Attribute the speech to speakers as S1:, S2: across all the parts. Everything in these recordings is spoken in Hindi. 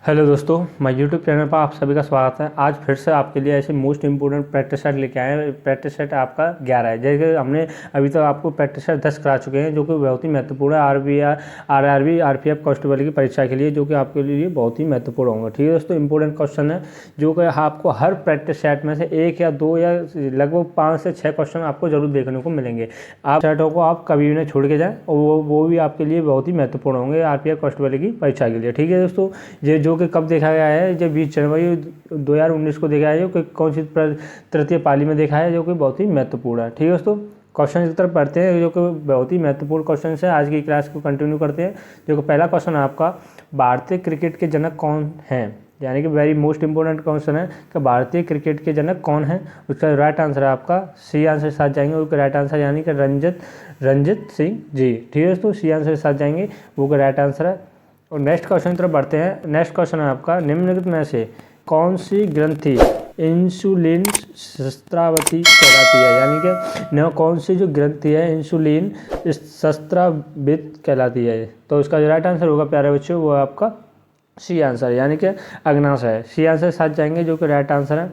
S1: हेलो दोस्तों, मैं यूट्यूब चैनल पर आप सभी का स्वागत है। आज फिर से आपके लिए ऐसे मोस्ट इंपोर्टेंट प्रैक्टिस सेट लेके आए हैं। प्रैक्टिस सेट आपका 11 है। जैसे हमने अभी तक आपको प्रैक्टिस सेट 10 करा चुके हैं, जो कि बहुत ही महत्वपूर्ण है आरआरबी आरपीएफ कांस्टेबल की परीक्षा के लिए, जो कि आपके लिए बहुत ही महत्वपूर्ण होंगे। ठीक है दोस्तों, इंपॉर्टेंट क्वेश्चन है जो कि आपको हर प्रैक्टिस सेट में से एक या दो या लगभग 5 से 6 क्वेश्चन आपको जरूर देखने को मिलेंगे। आप सेटों को आप कभी भी नहीं छोड़ के जाएँ, और वो भी आपके लिए बहुत ही महत्वपूर्ण होंगे आरपीएफ कांस्टेबल की परीक्षा के लिए। ठीक है दोस्तों, ये जो कि कब देखा गया है, जब 20 जनवरी 2019 को देखा है, जो कि कौन सी तृतीय पाली में देखा है, जो कि बहुत ही महत्वपूर्ण है। ठीक है दोस्तों, क्वेश्चन की तरफ पढ़ते हैं, जो कि बहुत ही महत्वपूर्ण क्वेश्चन है। आज की क्लास को कंटिन्यू करते हैं। जो कि पहला क्वेश्चन है आपका, भारतीय क्रिकेट के जनक कौन हैं, यानी कि वेरी मोस्ट इंपॉर्टेंट क्वेश्चन है कि भारतीय क्रिकेट के जनक कौन है। उसका राइट आंसर है आपका सी आंसर के साथ जाएंगे, उसका राइट आंसर यानी कि रंजित सिंह जी। ठीक है दोस्तों, सी आंसर के साथ जाएंगे, वो का राइट आंसर है। और नेक्स्ट क्वेश्चन की तरफ बढ़ते हैं। नेक्स्ट क्वेश्चन है आपका, निम्नलिखित में से कौन सी ग्रंथि इंसुलिन शस्त्रावती कहलाती है, यानी कि कौन सी जो ग्रंथि है इंसुलिन शस्त्रावित कहलाती है। तो उसका जो राइट आंसर होगा प्यारे बच्चों, वो आपका सी आंसर यानी कि अग्नाशय है। सी आंसर के साथ जाएंगे, जो कि राइट आंसर है।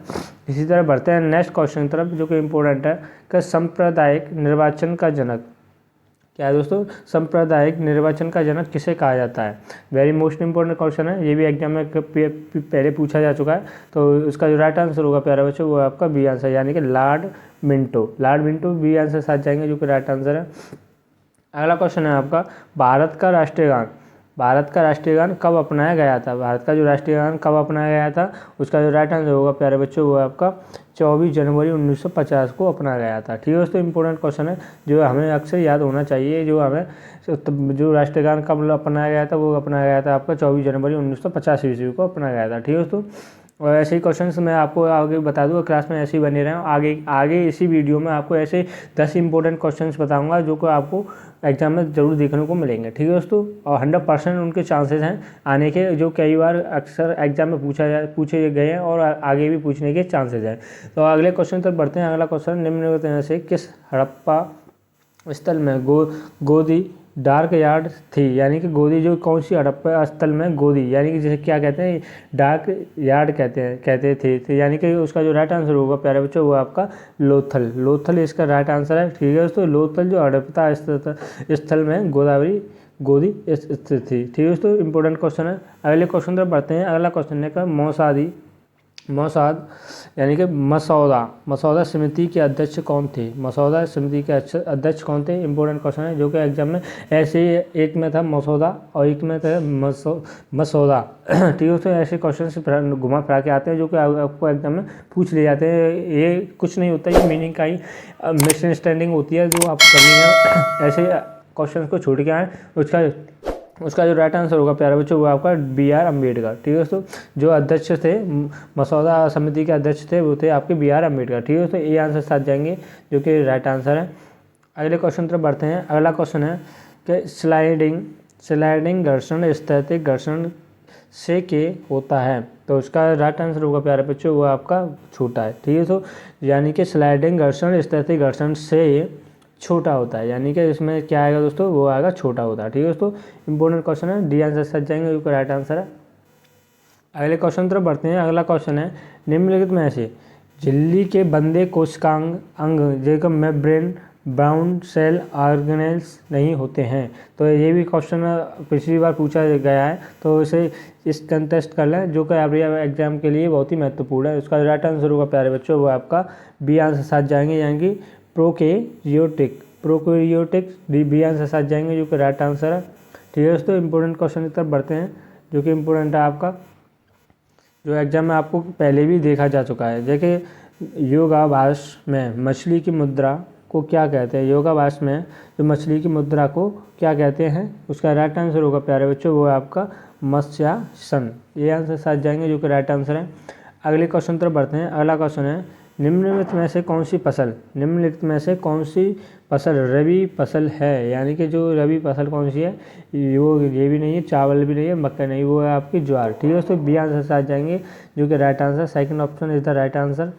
S1: इसी तरह बढ़ते हैं नेक्स्ट क्वेश्चन की तरफ, जो कि इंपॉर्टेंट है कि सांप्रदायिक निर्वाचन का जनक क्या है दोस्तों। सांप्रदायिक निर्वाचन का जनक किसे कहा जाता है। वेरी मोस्ट इंपॉर्टेंट क्वेश्चन है, ये भी एग्जाम में पहले पूछा जा चुका है। तो उसका जो राइट आंसर होगा प्यारे बच्चों, वो आपका बी आंसर यानी कि लॉर्ड मिंटो बी आंसर साथ जाएंगे, जो कि राइट आंसर है। अगला क्वेश्चन है आपका, भारत का राष्ट्रीय गान कब अपनाया गया था। भारत का जो राष्ट्रीय गान कब अपनाया गया था, उसका जो राइट आंसर होगा प्यारे बच्चों, वो आपका 24 जनवरी 1950 को अपनाया गया था। ठीक है दोस्तों, इंपॉर्टेंट क्वेश्चन है जो हमें अक्सर याद होना चाहिए। जो राष्ट्रीय गान कब अपनाया गया था, वो अपनाया गया था आपका 24 जनवरी 1950 ईस्वी को अपनाया गया था। ठीक है दोस्तों, और ऐसे ही क्वेश्चंस मैं आपको आगे बता दूँगा, क्लास में ऐसे ही बने रहें। आगे इसी वीडियो में आपको ऐसे 10 इंपॉर्टेंट क्वेश्चंस बताऊंगा, जो कि आपको एग्जाम में ज़रूर देखने को मिलेंगे। ठीक है दोस्तों, और 100% उनके चांसेस हैं आने के, जो कई बार अक्सर एग्जाम में पूछे गए हैं और आगे भी पूछने के चांसेस हैं। तो अगले क्वेश्चन तक बढ़ते हैं। अगला क्वेश्चन, निम्नलिखित से किस हड़प्पा स्थल में गोदी डार्क यार्ड थी, यानी कि गोदी जो कौन सी हड़प्पा स्थल में गोदी, यानी कि जैसे क्या कहते हैं, डार्क यार्ड कहते थे। तो यानी कि उसका जो राइट आंसर होगा प्यारे बच्चों, वो आपका लोथल इसका राइट आंसर है। ठीक है दोस्तों, लोथल जो हड़प्पा स्थल में गोदी स्थित थी। ठीक है दोस्तों, इंपॉर्टेंट क्वेश्चन है। अगले क्वेश्चन तरफ बढ़ते हैं। अगला क्वेश्चन है का मौसाद यानी कि मसौदा समिति के अध्यक्ष कौन थे। मसौदा समिति के अध्यक्ष कौन थे, इंपॉर्टेंट क्वेश्चन है, जो कि एग्जाम में ऐसे ही एक में था मसौदा और एक में था मसौदा। ठीक है, तो ऐसे क्वेश्चन घुमा फिरा के आते हैं, जो कि आपको एग्जाम में पूछ लिए जाते हैं। ये कुछ नहीं होता, ये मीनिंग का ही मिसअंडरस्टैंडिंग होती है जो आप करनी है। ऐसे क्वेश्चन को छोड़ के आए, उसका जो राइट आंसर होगा प्यारे बच्चों, वो आपका BR अम्बेडकर। ठीक है दोस्तों, जो अध्यक्ष थे मसौदा समिति के अध्यक्ष थे, वो थे आपके BR अम्बेडकर। ठीक है दोस्तों, ये आंसर साथ जाएंगे, जो कि राइट आंसर है। अगले क्वेश्चन तरफ बढ़ते हैं। अगला क्वेश्चन है कि स्लाइडिंग घर्षण स्थैतिक घर्षण से के होता है। तो उसका राइट आंसर होगा प्यारे बच्चों, वो आपका छोटा है। ठीक है दोस्तों, यानी कि स्लाइडिंग घर्षण स्थैतिक घर्षण से छोटा होता है, यानी कि इसमें क्या आएगा दोस्तों, वो आएगा छोटा होता है। ठीक है दोस्तों, इंपॉर्टेंट क्वेश्चन है, डी आंसर सच जाएंगे, जो राइट आंसर है। अगले क्वेश्चन तरफ बढ़ते हैं। अगला क्वेश्चन है, निम्नलिखित में से झिल्ली के बंदे कोशिकांग अंग जेकब मेम्ब्रेन ब्राउन सेल ऑर्गेनेल्स नहीं होते हैं। तो ये भी क्वेश्चन पिछली बार पूछा गया है, तो इसे इस कंटेस्ट कर लें, जो कि आपके एग्जाम के लिए बहुत ही महत्वपूर्ण है। उसका राइट आंसर होगा प्यारे बच्चों, वो आपका बी आंसर साथ जाएंगे, यानी कि प्रोकैरियोटिक बी आंसर साथ जाएंगे, जो कि राइट आंसर है। ठीक है दोस्तों, इंपॉर्टेंट क्वेश्चन की तरफ बढ़ते हैं, जो कि इंपॉर्टेंट है आपका, जो एग्जाम में आपको पहले भी देखा जा चुका है। देखिए, योगाभ्यास में मछली की मुद्रा को क्या कहते हैं। योगाभ्यास में जो मछली की मुद्रा को क्या कहते हैं, उसका राइट आंसर होगा प्यारे बच्चों, वो है आपका मत्स्यासन। ये आंसर साथ जाएंगे, जो कि राइट आंसर है। अगले क्वेश्चन तरफ बढ़ते हैं। अगला क्वेश्चन है, निम्नलिखित में से कौन सी फसल रबी फसल है, यानी कि जो रबी फसल कौन सी है, वो ये भी नहीं है, चावल भी नहीं है, मक्का नहीं, वो है आपकी ज्वार। ठीक है दोस्तों, बी आंसर साथ जाएंगे, जो कि right answer, second option is the right answer.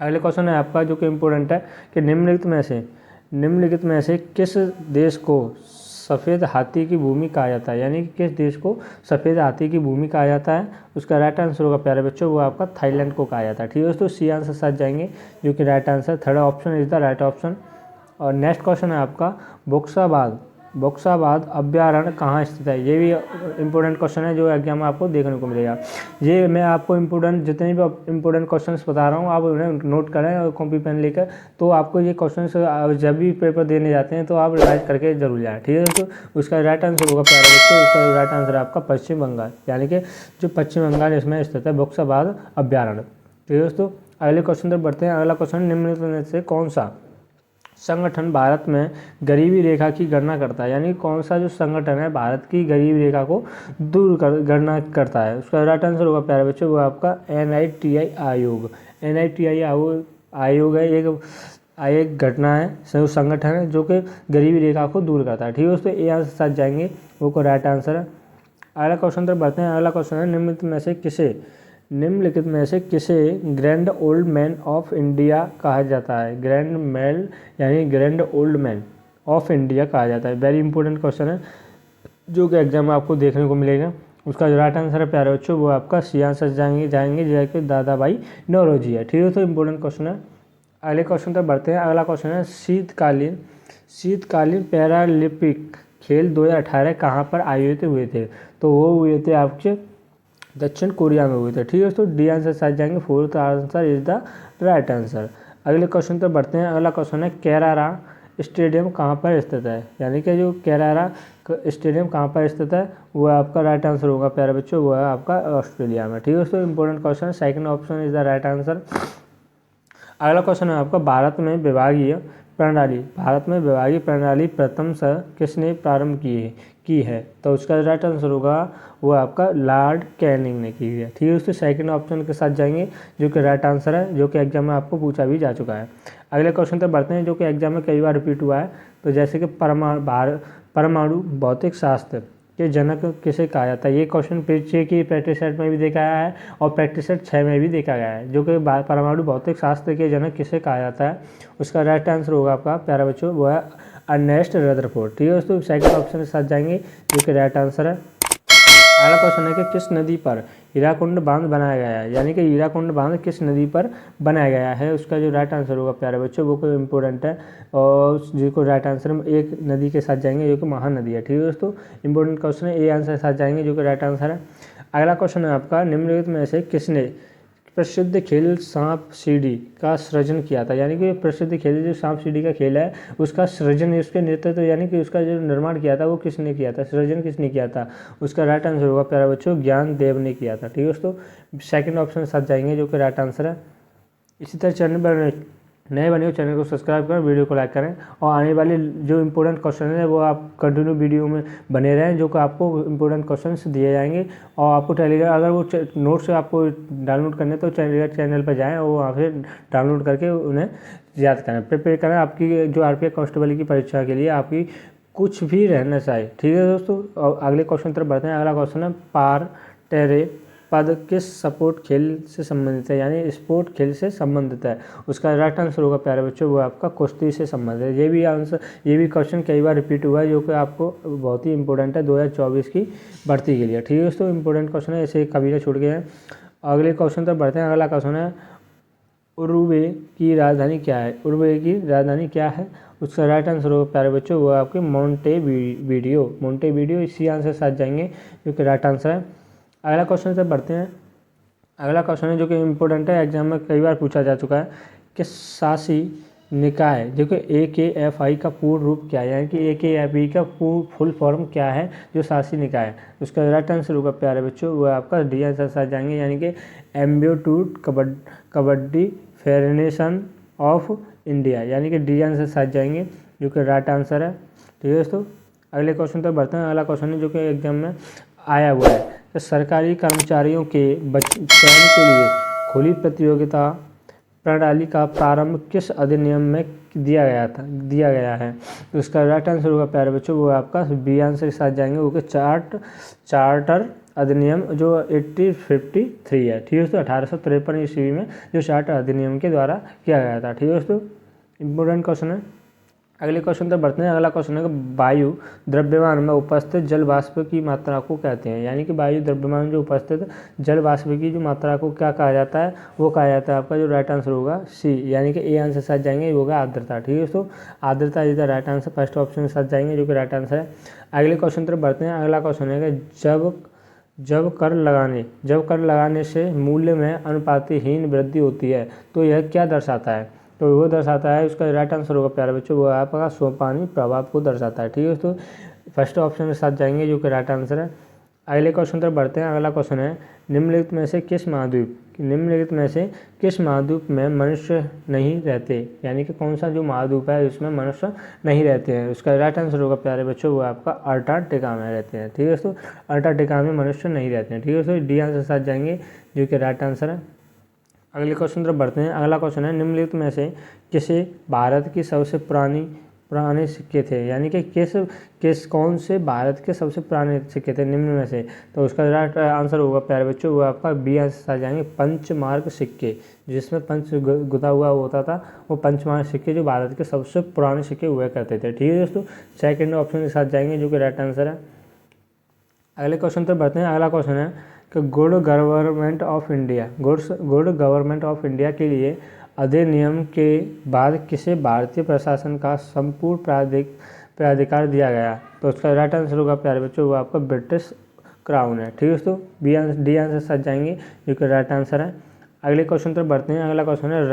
S1: अगले क्वेश्चन है आपका, जो कि इम्पोर्टेंट है, कि निम्नलिखित में से किस देश को सफ़ेद हाथी की भूमि कहा जाता है, यानी कि किस देश को सफ़ेद हाथी की भूमि कहा जाता है? उसका राइट आंसर होगा प्यारे बच्चों वो आपका थाईलैंड को कहा जाता है। ठीक है दोस्तों, सी आंसर साथ जाएंगे जो कि right answer, third option is the right option. और नेक्स्ट क्वेश्चन है आपका, बोक्साबाद अभ्यारण्य कहाँ स्थित है? ये भी इंपॉर्टेंट क्वेश्चन है जो एग्जाम में आपको देखने को मिलेगा। ये मैं आपको जितने भी इंपॉर्टेंट क्वेश्चंस बता रहा हूँ आप उन्हें नोट करें और कॉपी पेन लेकर, तो आपको ये क्वेश्चंस जब भी पेपर देने जाते हैं तो आप रिवाइज करके जरूर जाएँ। ठीक है दोस्तों, उसका राइट आंसर होगा प्यारे बच्चों, उसका राइट आंसर आपका पश्चिम बंगाल, यानी कि जो पश्चिम बंगाल इसमें स्थित है बोक्साबाद अभ्यारण्य। ठीक है दोस्तों, अगले क्वेश्चन तक बढ़ते हैं। अगला क्वेश्चन, निम्नलिखित में से कौन सा संगठन भारत में गरीबी रेखा की गणना करता है? यानी कौन सा जो संगठन है भारत की गरीबी रेखा को गणना करता है? उसका राइट आंसर होगा प्यारे बच्चों वो आपका NITI आयोग। NITI आयोग है एक घटना है, संगठन है जो कि गरीबी रेखा को दूर करता है। ठीक है दोस्तों, ए आंसर साथ जाएंगे वो को राइट आंसर है। अगला क्वेश्चन तक बढ़ते हैं। अगला क्वेश्चन है, निम्नलिखित में से किसे grand old man of India कहा जाता है? Grand old man of India कहा जाता है। वेरी इंपॉर्टेंट क्वेश्चन है जो कि एग्जाम में आपको देखने को मिलेगा। उसका जो राइट आंसर है प्यारे बच्चों वो आपका सी आंसर जाएंगे जैसे दादा भाई नौरोजी है। ठीक है, तो इंपॉर्टेंट क्वेश्चन है। अगले क्वेश्चन तक बढ़ते हैं। अगला क्वेश्चन है, शीतकालीन पैरालंपिक खेल 2018 कहाँ पर आयोजित हुए थे? तो वो हुए थे आपके दक्षिण कोरिया में हुए थे। ठीक है दोस्तों, डी आंसर साथ जाएंगे, fourth answer is the right answer. अगले क्वेश्चन तक बढ़ते हैं। अगला क्वेश्चन है, केरारा स्टेडियम कहाँ पर स्थित है? यानी कि जो केरारा स्टेडियम कहाँ पर स्थित है वो आपका राइट आंसर होगा प्यारे बच्चों वो है आपका ऑस्ट्रेलिया में। ठीक है दोस्तों, इंपॉर्टेंट क्वेश्चन है, second option is the right answer. अगला क्वेश्चन है आपका, भारत में विभागीय प्रणाली प्रथम से किसने प्रारंभ की है? तो उसका राइट आंसर होगा वो आपका लॉर्ड कैनिंग ने की है। ठीक है दोस्तों, सेकंड ऑप्शन के साथ जाएंगे जो कि राइट आंसर है, जो कि एग्जाम में आपको पूछा भी जा चुका है। अगले क्वेश्चन तक बढ़ते हैं जो कि एग्जाम में कई बार रिपीट हुआ है। तो जैसे कि परमाणु भौतिक शास्त्र के जनक किसे कहा जाता है? ये क्वेश्चन पीछे की प्रैक्टिस सेट में भी देखा गया है और प्रैक्टिस सेट 6 में भी देखा गया है, जो कि परमाणु भौतिक शास्त्र के जनक किसे कहा जाता है? उसका राइट आंसर होगा आपका प्यारा बच्चों वो है अर्नेस्ट रदरफोर्ड। ठीक है दोस्तों, सेकंड ऑप्शन के साथ जाएंगे जो कि राइट आंसर है। अगला क्वेश्चन है कि किस नदी पर हीराकुंड बांध बनाया गया है? यानी कि हीराकुंड बांध किस नदी पर बनाया गया है? उसका जो राइट आंसर होगा प्यारे बच्चों वो कोई इंपॉर्टेंट है और जिसको राइट आंसर में एक नदी के साथ जाएंगे जो कि महानदी है। ठीक है दोस्तों, इंपॉर्टेंट क्वेश्चन है, ए आंसर के साथ जाएंगे जो कि राइट आंसर है। अगला क्वेश्चन है आपका, निम्नलिखित में से किसने प्रसिद्ध खेल सांप सीढ़ी का सृजन किया था? यानी कि प्रसिद्ध खेल जो सांप सीढ़ी का खेल है उसका सृजन, उसके नेतृत्व यानी कि उसका जो निर्माण किया था वो किसने किया था, सृजन किसने किया था? उसका राइट आंसर होगा प्यारा बच्चों ज्ञानदेव ने किया था। ठीक है दोस्तों, सेकंड ऑप्शन के साथ जाएंगे जो कि राइट आंसर है। इसी तरह चैनल पर नए बने हो चैनल को सब्सक्राइब करें, वीडियो को लाइक करें और आने वाले जो इंपॉर्टेंट क्वेश्चन है वो आप कंटिन्यू वीडियो में बने रहें, जो कि आपको इंपॉर्टेंट क्वेश्चंस दिए जाएंगे। और आपको टेलीग्राम अगर वो नोट्स आपको डाउनलोड करने तो चैनल पर जाएं और वहाँ से डाउनलोड करके उन्हें याद करें, प्रिपेयर करें आपकी जो RPF कांस्टेबल की परीक्षा के लिए आपकी कुछ भी रहना चाहिए। ठीक है दोस्तों, और अगले क्वेश्चन तरफ बढ़ते हैं। अगला क्वेश्चन है, पार टेरे पद किस स्पोर्ट खेल से संबंधित है? यानी स्पोर्ट खेल से संबंधित है। उसका राइट आंसर होगा प्यारे बच्चों वो आपका कुश्ती से संबंधित है। ये भी क्वेश्चन कई बार रिपीट हुआ है जो कि आपको बहुत ही इंपॉर्टेंट है 2024 की भर्ती के लिए। ठीक है दोस्तों, इंपॉर्टेंट क्वेश्चन है, ऐसे कभी ना छूट गए हैं। अगले क्वेश्चन तक बढ़ते हैं। अगला क्वेश्चन है, उरुग्वे की राजधानी क्या है? उरुग्वे की राजधानी क्या है? उसका राइट आंसर होगा प्यारे बच्चों वो आपके मोंटेवीडियो इसी आंसर के साथ जाएंगे जो कि राइट आंसर है। अगला क्वेश्चन से बढ़ते हैं। अगला क्वेश्चन है जो कि इम्पोर्टेंट है, एग्जाम में कई बार पूछा जा चुका है कि शासी निकाय जो कि AKFI का पूर्ण रूप क्या है? यानी कि AKFI का फुल फॉर्म क्या है जो शासी निकाय है? उसका राइट आंसर होगा प्यारे बच्चों वो आपका डी आंसर साथ जाएंगे, यानी कि एम्ब्यूट्यूड कबड्डी फेडरेशन ऑफ इंडिया, यानी कि डी आंसर साथ जाएंगे जो कि राइट आंसर है। ठीक है दोस्तों, अगले क्वेश्चन तक बढ़ते हैं। अगला क्वेश्चन है जो कि एग्जाम में आया हुआ है, तो सरकारी कर्मचारियों के चयन के लिए खुली प्रतियोगिता प्रणाली का प्रारंभ किस अधिनियम में दिया गया है? तो उसका राइट आंसर होगा प्यारे बच्चों वो आपका बी आंसर के साथ जाएंगे वो कि चार्टर अधिनियम जो 1853 है। ठीक है दोस्तों, 1853 ईस्वी में जो चार्टर अधिनियम के द्वारा किया गया था। ठीक है दोस्तों, इंपॉर्टेंट क्वेश्चन है। अगले क्वेश्चन तक बढ़ते हैं। अगला क्वेश्चन है कि वायु द्रव्यमान में उपस्थित जल वाष्प की मात्रा को कहते हैं, यानी कि वायु द्रव्यमान में जो उपस्थित जल वाष्प की जो मात्रा को क्या कहा जाता है, वो कहा जाता है आपका जो राइट आंसर होगा सी, यानी कि ए आंसर साथ जाएंगे, ये होगा आर्द्रता। ठीक है दोस्तों, आर्द्रता is the right answer, first option के साथ जाएंगे जो कि राइट आंसर है। अगले क्वेश्चन तरफ बढ़ते हैं। अगला क्वेश्चन है कि जब कर लगाने से मूल्य में अनुपातहीन वृद्धि होती है तो यह क्या दर्शाता है, तो वो दर्शाता है, उसका राइट आंसर होगा प्यारे बच्चों, वो आपका सोपानी प्रभाव को दर्शाता है। ठीक है दोस्तों, फर्स्ट ऑप्शन के साथ जाएंगे जो कि राइट आंसर है। अगले क्वेश्चन तक बढ़ते हैं। अगला क्वेश्चन है निम्नलिखित में से किस महाद्वीप में मनुष्य नहीं रहते, यानी कि कौन सा जो महाद्वीप है उसमें मनुष्य नहीं रहते हैं, उसका राइट आंसर होगा प्यारे बच्चों, वो आपका अंटार्कटिका में रहते हैं। ठीक है दोस्तों, अंटार्कटिका में मनुष्य नहीं रहते हैं। ठीक है दोस्तों, डी आंसर के साथ जाएंगे जो कि राइट आंसर है। अगले क्वेश्चन तरफ बढ़ते हैं। अगला क्वेश्चन है निम्नलिखित में से किसे भारत की सबसे पुराने सिक्के थे, यानी कि कौन से भारत के सबसे पुराने सिक्के थे निम्न में से, तो उसका राइट आंसर होगा प्यारे बच्चों, वो आपका बी आंसर आ जाएंगे, पंचमार्क सिक्के, जिसमें पंच गुदा हुआ होता था, वो पंचमार्क सिक्के जो भारत के सबसे पुराने सिक्के हुआ करते थे। ठीक है दोस्तों, सेकेंड ऑप्शन के साथ जाएंगे जो कि राइट आंसर है। अगले क्वेश्चन तक बढ़ते हैं। अगला क्वेश्चन है कि गुड गवर्नमेंट ऑफ इंडिया के लिए अधिनियम के बाद किसे भारतीय प्रशासन का संपूर्ण प्राधिकार दिया गया, तो उसका राइट आंसर होगा प्यारे बच्चों, वो आपका ब्रिटिश क्राउन है। ठीक है दोस्तों, डी आंसर साथ जाएंगे जो कि राइट आंसर है। अगले क्वेश्चन पर बढ़ते हैं। अगला क्वेश्चन है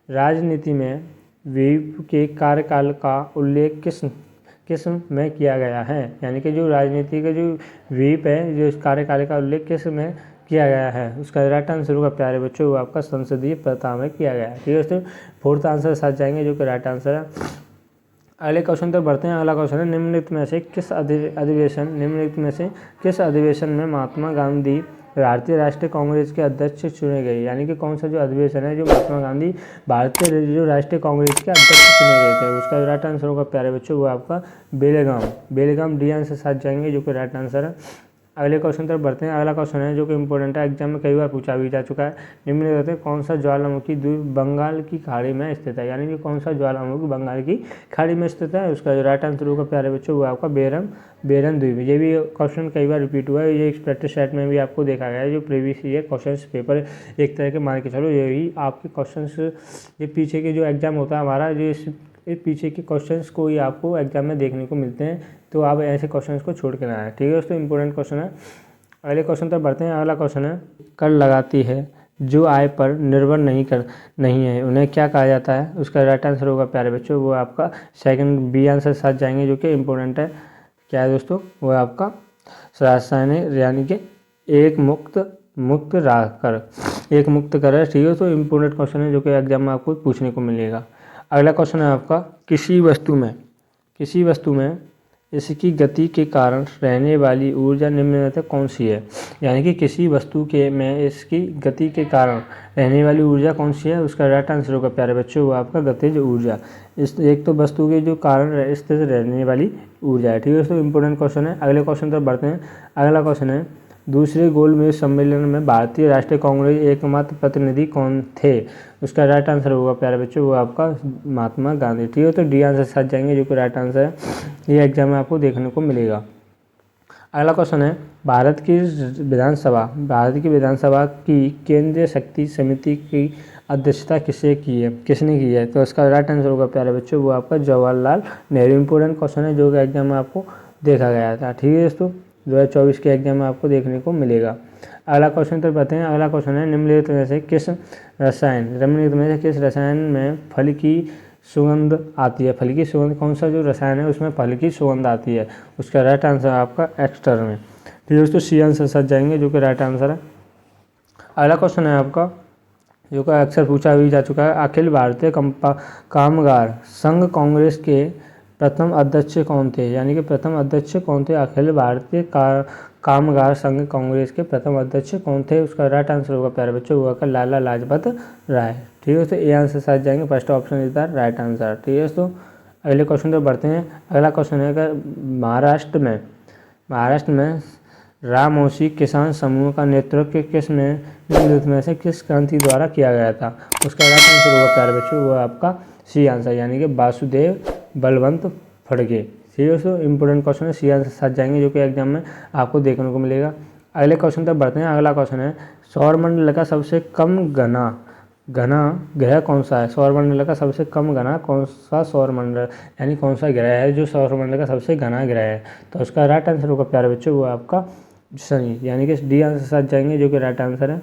S1: राजनीति में व्हीप के कार्यकाल का उल्लेख किस में किया गया है, यानी कि जो राजनीति का जो व्हीप है, जो इस कार्यकाल का उल्लेख किस में किया गया है, उसका राइट आंसर होगा प्यारे बच्चों, वो आपका संसदीय प्रथा में किया गया है। ठीक है दोस्तों, फोर्थ आंसर साथ जाएंगे जो कि राइट आंसर है। अगले क्वेश्चन तक बढ़ते हैं। अगला क्वेश्चन है निम्नलिखित में से किस अधिवेशन में महात्मा गांधी भारतीय राष्ट्रीय कांग्रेस के अध्यक्ष चुने गए, यानी कि कौन सा जो अधिवेशन है जो महात्मा गांधी भारतीय जो राष्ट्रीय कांग्रेस के अध्यक्ष चुने गए थे, उसका राइट आंसर होगा प्यारे बच्चों, वो आपका बेलगाम डी आंसर साथ जाएंगे जो कि राइट आंसर है। अगले क्वेश्चन तरफ बढ़ते हैं। अगला क्वेश्चन है जो कि इंपॉर्टेंट है, एग्जाम में कई बार पूछा भी जा चुका है। निम्नलिखित कौन सा ज्वालामुखी द्वीप बंगाल की खाड़ी में स्थित है, यानी कि कौन सा ज्वालामुखी बंगाल की खाड़ी में स्थित है, उसका जो राइट आंसर होगा प्यारे बच्चों, वो आपका बेरम द्वीप। ये भी क्वेश्चन कई बार रिपीट हुआ है, ये प्रैक्टिस सेट में भी आपको देखा गया है, जो प्रीवियस ईयर क्वेश्चन पेपर एक तरह के मान के चलो, यही आपके क्वेश्चन, ये पीछे के जो एग्जाम होता है हमारा, जो इस पीछे के क्वेश्चंस को ही आपको एग्जाम में देखने को मिलते हैं, तो आप ऐसे क्वेश्चंस को छोड़ के ना आए। ठीक है दोस्तों, इंपॉर्टेंट क्वेश्चन है। अगले क्वेश्चन तक बढ़ते हैं। अगला क्वेश्चन है कर लगाती है जो आय पर निर्भर नहीं है, उन्हें क्या कहा जाता है, उसका राइट आंसर होगा प्यारे बच्चों, वो आपका सेकंड बी आंसर साथ जाएंगे जो कि इंपॉर्टेंट है। क्या है दोस्तों, वो आपका रासायनिक, यानी कि एक मुक्त कर है। ठीक है, तो इंपॉर्टेंट क्वेश्चन है जो कि एग्जाम में आपको पूछने को मिलेगा। अगला क्वेश्चन है आपका किसी वस्तु में इसकी गति के कारण रहने वाली ऊर्जा निम्नलिखित कौन सी है, यानी कि किसी वस्तु में इसकी गति के कारण रहने वाली ऊर्जा कौन सी है, उसका राइट आंसर होगा प्यारे बच्चों, वो आपका गतिज ऊर्जा। इस एक तो वस्तु के जो कारण स्थिर रहने वाली ऊर्जा है। ठीक है दोस्तों, इंपॉर्टेंट क्वेश्चन है। अगले क्वेश्चन तक बढ़ते हैं। अगला क्वेश्चन है दूसरे गोलमेज सम्मेलन में भारतीय राष्ट्रीय कांग्रेस एकमात्र प्रतिनिधि कौन थे, उसका राइट आंसर होगा प्यारे बच्चों, वो आपका महात्मा गांधी। ठीक है, तो डी आंसर साथ जाएंगे जो कि राइट आंसर है, ये एग्जाम में आपको देखने को मिलेगा। अगला क्वेश्चन है भारत की विधानसभा की केंद्रीय शक्ति समिति की अध्यक्षता किसने की है, तो इसका राइट आंसर होगा प्यारे बच्चों, वो आपका जवाहरलाल नेहरू। इंपोर्टेंट क्वेश्चन है जो कि एग्जाम में आपको देखा गया था। ठीक है दोस्तों, 2024 के एग्जाम में आपको देखने को मिलेगा। अगला क्वेश्चन तो बताएं। अगला क्वेश्चन है निम्नलिखित में से किस रसायन में फल की सुगंध आती है, फल की सुगंध कौन सा जो रसायन है उसमें फल की सुगंध आती है, उसका राइट आंसर आपका एक्स्टर में। फिर दोस्तों सी आंसर साथ जाएंगे जो कि राइट आंसर है। अगला क्वेश्चन है आपका जो कि अक्सर पूछा भी जा चुका है, अखिल भारतीय कामगार संघ कांग्रेस के प्रथम अध्यक्ष कौन थे, यानी कि प्रथम अध्यक्ष कौन थे, अखिल भारतीय कामगार संघ कांग्रेस के प्रथम अध्यक्ष कौन थे, उसका राइट आंसर होगा प्यारे बच्चों, वो होगा लाला लाजपत राय। ठीक है, तो ए आंसर साथ जाएंगे, first option is the right answer. ठीक है दोस्तों, अगले क्वेश्चन पर बढ़ते हैं। अगला क्वेश्चन है कि महाराष्ट्र में रामोशी किसान समूह का नेतृत्व किस क्रांति द्वारा किया गया था, उसका राइट आंसर होगा प्यारे बच्चों, वो आपका सी आंसर, यानी कि वासुदेव बलवंत फड़के। ठीक है दोस्तों, इंपॉर्टेंट क्वेश्चन है, सी आंसर साथ जाएंगे जो कि एग्जाम में आपको देखने को मिलेगा। अगले क्वेश्चन तक बढ़ते हैं। अगला क्वेश्चन है सौरमंडल का सबसे कम घना ग्रह कौन सा है? सौरमंडल का सबसे कम घना कौन सा सौरमंडल, यानी कौन सा ग्रह है जो सौरमंडल का सबसे घना ग्रह है? तो उसका राइट आंसर होगा प्यारे बच्चों वो आपका शनि, यानी कि डी आंसर साथ जाएंगे जो कि राइट आंसर है।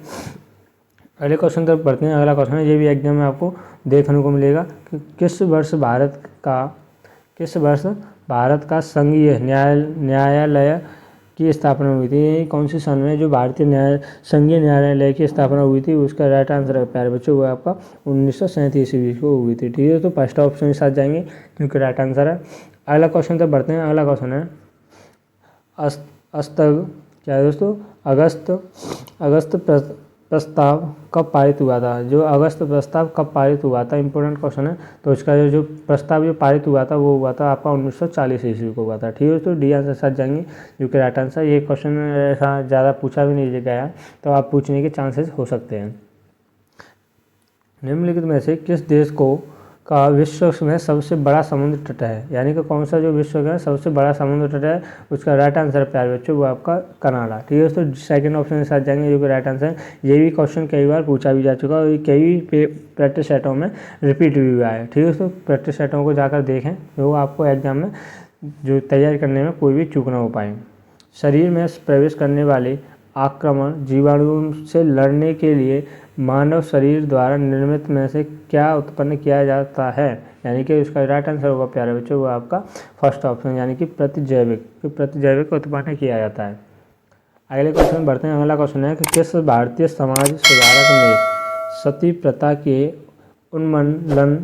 S1: अगले क्वेश्चन तक बढ़ते हैं। अगला क्वेश्चन है, ये भी एग्जाम में आपको देखने को मिलेगा कि किस वर्ष भारत का संघीय न्यायालय की स्थापना हुई थी? कौन सी सन में जो भारतीय संघीय न्यायालय की स्थापना हुई थी? उसका राइट आंसर है प्यारे बच्चों वो आपका 1937 ईस्वी को हुई थी। ठीक है, तो फर्स्ट ऑप्शन के साथ जाएंगे क्योंकि राइट आंसर है। अगला क्वेश्चन तक बढ़ते हैं। अगला क्वेश्चन है क्या है दोस्तों? अगस्त प्रस्ताव कब पारित हुआ था? जो अगस्त प्रस्ताव कब पारित हुआ था, इंपॉर्टेंट क्वेश्चन है। तो इसका जो प्रस्ताव जो पारित हुआ था वो हुआ था आपका 1940 ईस्वी को हुआ था। ठीक है, तो डी आंसर साथ जाएंगे जो कि राइट आंसर। ये क्वेश्चन ऐसा ज़्यादा पूछा भी नहीं गया, तो आप पूछने के चांसेस हो सकते हैं। निम्नलिखित में से किस देश का विश्व में सबसे बड़ा समुद्र तट है? यानी कि कौन सा जो विश्व का सबसे बड़ा समुद्र तट है? उसका राइट आंसर है प्यारे बच्चों वो आपका कनाडा। ठीक है, तो सेकंड ऑप्शन के साथ जाएंगे जो कि राइट आंसर है। ये भी क्वेश्चन कई बार पूछा भी जा चुका है और कई प्रैक्टिस सेटों में रिपीट भी हुआ है। ठीक है, तो प्रैक्टिस सेटों को जाकर देखें जो आपको एग्जाम में जो तैयारी करने में कोई भी चूक ना हो पाए। शरीर में प्रवेश करने वाले आक्रमण जीवाणुओं से लड़ने के लिए मानव शरीर द्वारा निर्मित में से क्या उत्पन्न किया जाता है? यानी कि उसका राइट आंसर होगा प्यारे बच्चों वो आपका फर्स्ट ऑप्शन, यानी कि प्रतिजैविक उत्पन्न किया जाता है। अगले क्वेश्चन बढ़ते हैं। अगला क्वेश्चन है कि किस भारतीय समाज सुधारक ने सती प्रथा के उन्मूलन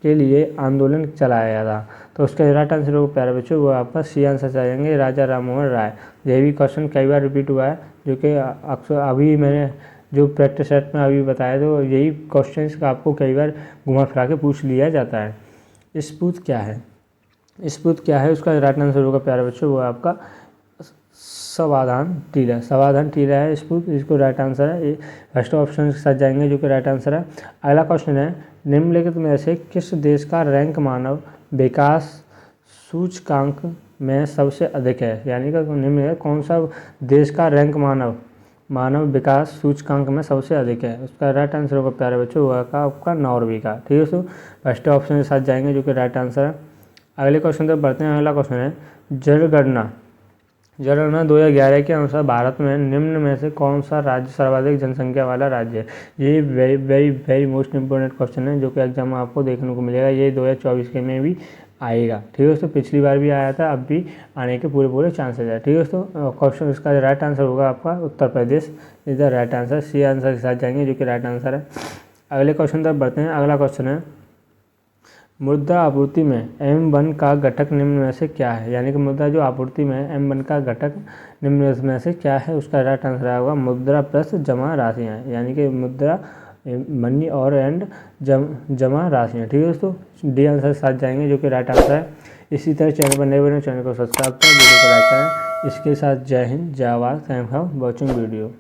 S1: के लिए आंदोलन चलाया था? तो उसका राइट आंसर होगा प्यारे बच्चों वो आपका सी आंसर जाएंगे राजा राममोहन राय। यह भी क्वेश्चन कई बार रिपीट हुआ है जो कि अक्सर अभी मैंने जो प्रैक्टिस सेट में अभी बताया तो यही क्वेश्चंस का आपको कई बार घुमा फिरा के पूछ लिया जाता है। स्पूत क्या है? उसका राइट आंसर होगा प्यारे बच्चों वो आपका समाधान टीला है स्पूत, इसको राइट आंसर है। फर्स्ट ऑप्शन के साथ जाएंगे जो कि राइट आंसर है। अगला क्वेश्चन है निम्नलिखित में से किस देश का रैंक मानव विकास सूचकांक में सबसे अधिक है? यानी कि निम्न कौन सा देश का रैंक मानव विकास सूचकांक में सबसे अधिक है? उसका राइट आंसर होगा प्यारे बच्चों होगा आपका नॉर्वे का। ठीक है, तो फर्स्ट ऑप्शन के साथ जाएंगे जो कि राइट आंसर है। अगले क्वेश्चन तक बढ़ते हैं। अगला क्वेश्चन है जनगणना 2011 के अनुसार भारत में निम्न में से कौन सा राज्य सर्वाधिक जनसंख्या वाला राज्य है? ये वेरी मोस्ट इंपॉर्टेंट क्वेश्चन है जो कि एग्जाम में आपको देखने को मिलेगा। ये 2024 के में भी आएगा। ठीक है दोस्तों, पिछली बार भी आया था, अब भी आने के पूरे चांसेस है। ठीक है दोस्तों, क्वेश्चन इसका राइट आंसर होगा आपका Uttar Pradesh is the right answer. C answer के साथ जाएंगे जो कि राइट आंसर है। अगले क्वेश्चन तक बढ़ते हैं। अगला क्वेश्चन है मुद्रा आपूर्ति में M1 का घटक निम्न में से क्या है? यानी कि मुद्रा जो आपूर्ति में M1 का घटक निम्न में से क्या है? उसका राइट आंसर होगा मुद्रा प्लस जमा राशियाँ, यानी कि मुद्रा मनी और एंड जमा राशियाँ। ठीक है दोस्तों, डी आंसर के साथ जाएंगे जो कि राइट आंसर है। इसी तरह चैनल पर नए बने चैनल को सब्सक्राइब करें, वीडियो को लाइक करें। इसके साथ जय हिंद, जय Bharat, thank for watching video.